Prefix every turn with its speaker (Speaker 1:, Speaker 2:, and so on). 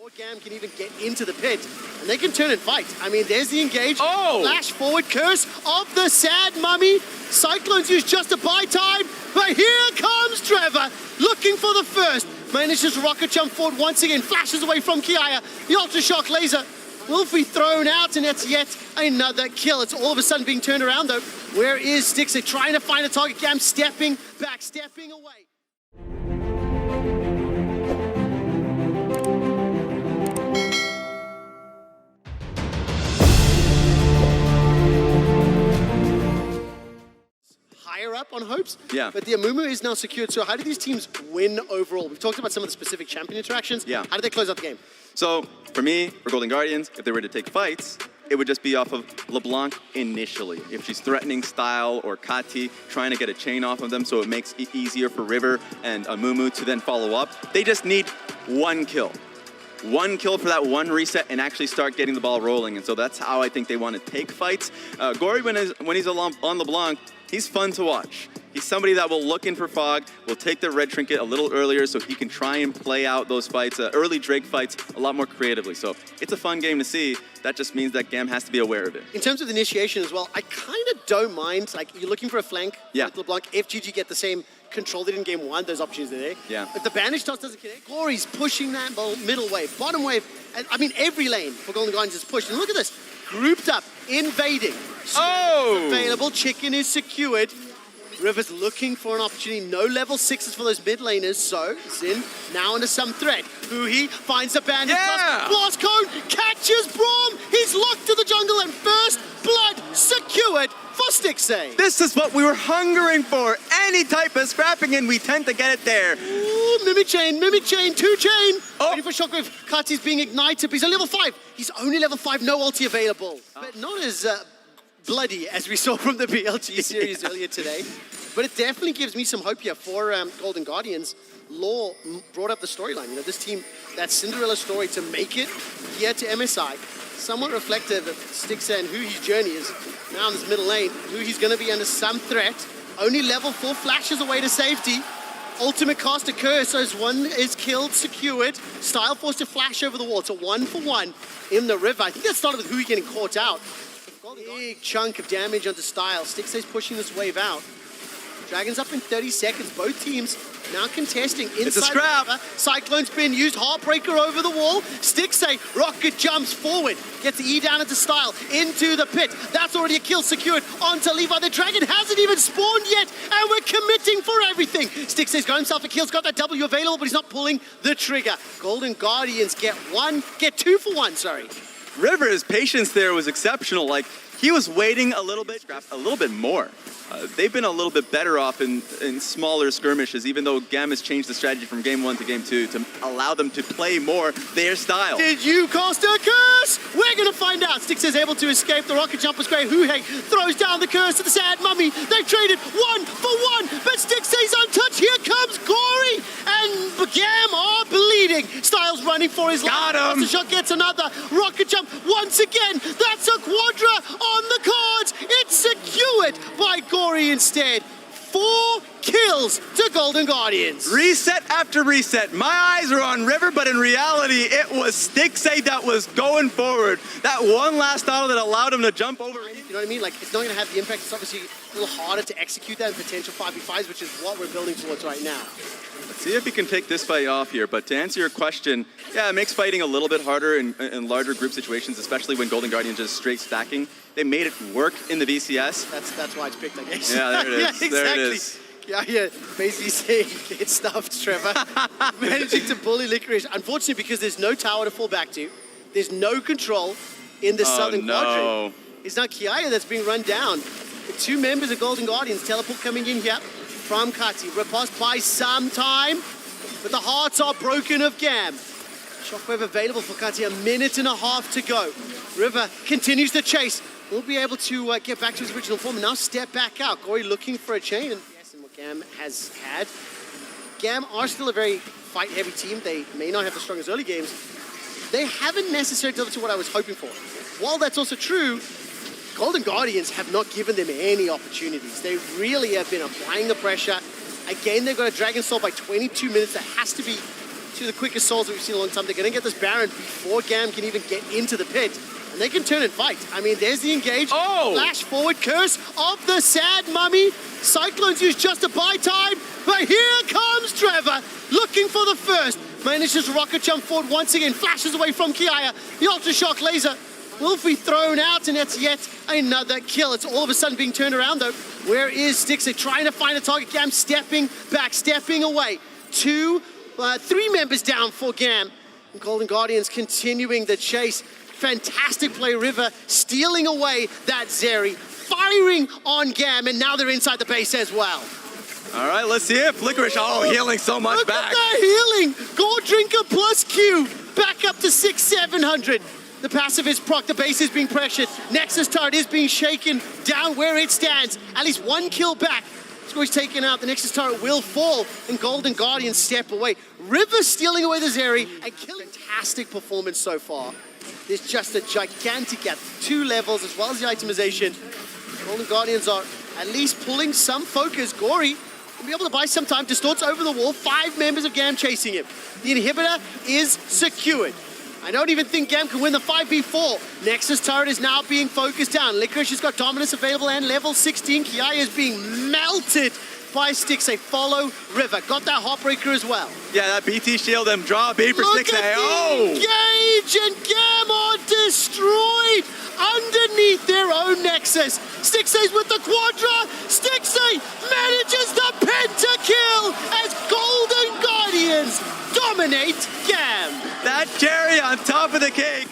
Speaker 1: before GAM can even get into the pit, and they can turn and fight. I mean, there's the engage.
Speaker 2: Oh!
Speaker 1: Flash forward curse of the sad mummy. Cyclones use just to buy time, but here comes Trevor, looking for the first. Manages to rocket jump forward once again, flashes away from Kiaya. The Ultra Shock laser will be thrown out, and that's yet another kill. It's all of a sudden being turned around, though. Where is Stixxay? Trying to find a target. GAM stepping back, stepping away. Higher up on hopes,
Speaker 2: yeah.
Speaker 1: But the Amumu is now secured. So how do these teams win overall? We've talked about some of the specific champion interactions.
Speaker 2: Yeah.
Speaker 1: How did they close out the game?
Speaker 2: So for me, for Golden Guardians, if they were to take fights, it would just be off of LeBlanc initially. If she's threatening style or Kati, trying to get a chain off of them so it makes it easier for River and Amumu to then follow up. They just need one kill. One kill for that one reset and actually start getting the ball rolling. And so that's how I think they want to take fights. Gori, when he's on LeBlanc, he's fun to watch. He's somebody that will look in for Fog, will take the red trinket a little earlier so he can try and play out those fights, early Drake fights, a lot more creatively. So it's a fun game to see. That just means that GAM has to be aware of it.
Speaker 1: In terms of the initiation as well, I kind of don't mind. Like, you're looking for a flank with LeBlanc. If GG get the same control they did in game one, those opportunities are there.
Speaker 2: Yeah.
Speaker 1: If the bandage toss doesn't connect, Gori's pushing that middle wave, bottom wave. And, I mean, every lane for Golden Guardians is pushed. And look at this. Grouped up, invading.
Speaker 2: Oh!
Speaker 1: Available, chicken is secured. River's looking for an opportunity. No level 6s for those mid laners, so Zin now under some threat. Huhi finds the bandit.
Speaker 2: Yeah!
Speaker 1: Blast cone catches Braun. He's locked to the jungle, and first blood secured for Stixxay.
Speaker 2: This is what we were hungering for. Any type of scrapping, and we tend to get it there.
Speaker 1: Ooh, Mimic chain, 2-chain.
Speaker 2: Oh.
Speaker 1: Waiting for Shockwave. Kati's being ignited, but he's on level 5. He's only level 5, no ulti available. But not as bloody as we saw from the BLG series earlier today. But it definitely gives me some hope here for Golden Guardians. Law brought up the storyline. You know, this team, that Cinderella story to make it here to MSI, somewhat reflective of Stixxay and Huhi's journey is now in this middle lane. Huhi's going to be under some threat. Only level 4 flashes away to safety. Ultimate cast occurs, so as one is killed, secured. Style forced to flash over the wall. It's a 1-for-1 in the river. I think that started with Huhi getting caught out. Big chunk of damage onto Style. Stixxay's pushing this wave out. Dragons up in 30 seconds. Both teams now contesting inside.
Speaker 2: It's a scrap.
Speaker 1: Cyclone's been used. Heartbreaker over the wall. Stixxay rocket jumps forward. Gets the E down into Style. Into the pit. That's already a kill secured onto Levi. The dragon hasn't even spawned yet. And we're committing for everything. Stixxay's got himself a kill. He's got that W available, but he's not pulling the trigger. Golden Guardians get 2 for 1, sorry.
Speaker 2: River's patience there was exceptional. Like, he was waiting a little bit more. They've been a little bit better off in smaller skirmishes, even though GAM has changed the strategy from game 1 to game 2 to allow them to play more their style.
Speaker 1: Did you cast a curse? We're going to find out. Stixxay's able to escape. The rocket jump was great. Huhi throws down the curse to the sad mummy. They've traded 1 for 1, but Stixxay's untouched. Here comes Gori, and GAM are bleeding. Styles running for his life.
Speaker 2: Got him.
Speaker 1: Mr.Shorty gets another rocket jump once again. That's a quadra on the cards. It's secured by Gori instead. 4 kills to Golden Guardians.
Speaker 2: Reset after reset. My eyes are on River, but in reality, it was Stixxay that was going forward. That one last auto that allowed him to jump over.
Speaker 1: You know what I mean? Like, it's not going to have the impact. It's obviously a little harder to execute that in potential 5v5s, which is what we're building towards right now.
Speaker 2: Let's see if he can take this fight off here. But to answer your question, yeah, it makes fighting a little bit harder in larger group situations, especially when Golden Guardians is straight stacking. They made it work in the VCS.
Speaker 1: That's why it's picked, I guess.
Speaker 2: Yeah, there it is.
Speaker 1: Yeah, exactly.
Speaker 2: There it is.
Speaker 1: Yeah, basically saying, get stuffed, Trevor. Managing to bully Licorice. Unfortunately, because there's no tower to fall back to, there's no control in the southern quadrant. It's now Kiaya that's being run down. The 2 members of Golden Guardians, teleport coming in here from Kati. Riposte by some time, but the hearts are broken of GAM. Shockwave available for Kati, 1.5 minutes to go. River continues to chase. Will be able to get back to his original form and now step back out. Gori looking for a chain. And yes, and what GAM has had. GAM are still a very fight-heavy team. They may not have the strongest early games. They haven't necessarily delivered to what I was hoping for. While that's also true, Golden Guardians have not given them any opportunities. They really have been applying the pressure. Again, they've got a Dragon Soul by 22 minutes. That has to be Two of the quickest souls that we've seen in a long time. They're going to get this Baron before GAM can even get into the pit. And they can turn and fight. I mean, there's the engage.
Speaker 2: Oh!
Speaker 1: Flash forward, curse of the sad mummy. Cyclones use just to buy time. But here comes Trevor, looking for the first. Manages to rocket jump forward once again. Flashes away from Kiaya. The Ultra Shock Laser will be thrown out, and it's yet another kill. It's all of a sudden being turned around, though. Where is Stixxay? Trying to find a target. GAM stepping back, stepping away. Three members down for GAM. And Golden Guardians continuing the chase. Fantastic play, River, stealing away that Zeri, firing on GAM, and now they're inside the base as well.
Speaker 2: All right, let's see if Licorice, healing so much back.
Speaker 1: Look at that healing! Gold Drinker plus Q, back up to 6,700. The passive is proc, the base is being pressured. Nexus turret is being shaken down where it stands. At least one kill back. Score's taken out, the Nexus turret will fall, and Golden Guardians step away. River stealing away the Zeri, and killing. Fantastic performance so far. There's just a gigantic gap. 2 levels as well as the itemization. Golden Guardians are at least pulling some focus. Gori will be able to buy some time. Distorts over the wall. 5 members of GAM chasing him. The inhibitor is secured. I don't even think GAM can win the 5v4. Nexus turret is now being focused down. Licorice has got dominance available and level 16. Kiaya is being melted by Stixxay. Follow River. Got that Heartbreaker as well.
Speaker 2: Yeah, that BT shield them. Draw a beat for Stixxay.
Speaker 1: Engage, and GAM are destroyed underneath their own Nexus. Stixxay's with the Quadra. Stixxay manages the pentakill as Golden Guardians dominate GAM.
Speaker 2: That cherry on top of the cake.